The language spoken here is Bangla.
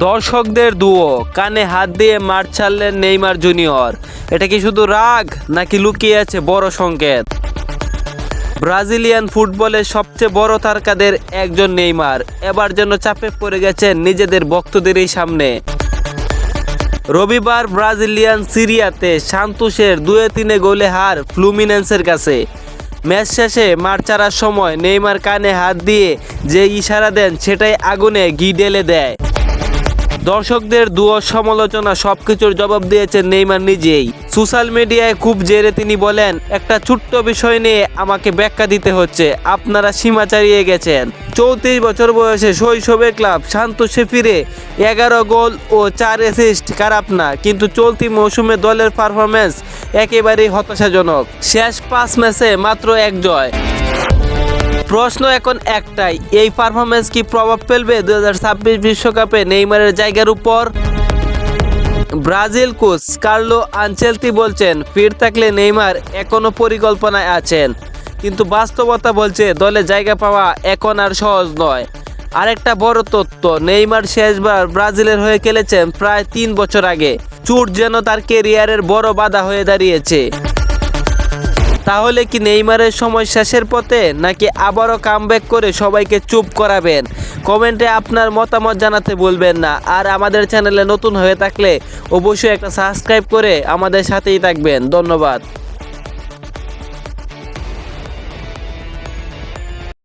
দর্শকদের দুয়ো কানে হাত দিয়ে মাঠ ছাড়লেন নেইমার জুনিয়র। এটা কি শুধু রাগ নাকি লুকিয়ে আছে বড় সংকেত? ব্রাজিলিয়ান ফুটবলের সবচেয়ে বড় তারকাদের একজন নেইমার এবার যেন চাপে পড়ে গেছেন নিজেদের ভক্তদেরই সামনে। রবিবার ব্রাজিলিয়ান সিরিয়াতে সান্তোসের 2-3 গোলে হার ফ্লুমিনেন্সের কাছে। ম্যাচ শেষে মাঠ ছাড়ার সময় নেইমার কানে হাত দিয়ে যে ইশারা দেন সেটাই আগুনে ঘি ঢেলে দেয়। দর্শকদের দুয়ো সমালোচনা সবকিছুর জবাব দিয়েছেন নেইমার নিজেই। সোশ্যাল মিডিয়ায় খুব জেরে তিনি বলেন, একটা ছোট্ট বিষয় নিয়ে আমাকে ব্যাখ্যা দিতে হচ্ছে, আপনারা সীমা ছাড়িয়ে গেছেন। 34 বছর বয়সে শৈশবের ক্লাব সান্তোসে ফিরে 11 গোল ও 4 অ্যাসিস্ট খারাপ না, কিন্তু চলতি মৌসুমে দলের পারফরমেন্স একেবারেই হতাশাজনক। শেষ 5 ম্যাচে মাত্র 1 জয়। প্রশ্ন এখন একটাই, এই পারফরমেন্স কি প্রভাব ফেলবে 2026 বিশ্বকাপে নেইমারের জায়গার উপর? ব্রাজিল কোচ কার্লো আনচেলতি বলছেন, ফিট থাকলে নেইমার এখনও পরিকল্পনায় আছেন, কিন্তু বাস্তবতা বলছে দলে জায়গা পাওয়া এখন আর সহজ নয়। আরেকটা বড় তথ্য, নেইমার শেষবার ব্রাজিলের হয়ে খেলেছেন প্রায় 3 বছর আগে। চোট যেন তার ক্যারিয়ারের বড় বাধা হয়ে দাঁড়িয়েছে। তাহলে কি নেইমারের সময় শেষের পথে, নাকি আবারও কামব্যাক করে সবাইকে চুপ করাবেন? কমেন্টে আপনার মতামত জানাতে ভুলবেন না। আর আমাদের চ্যানেলে নতুন হয়ে থাকলে অবশ্যই একটা সাবস্ক্রাইব করে আমাদের সাথেই থাকবেন। ধন্যবাদ।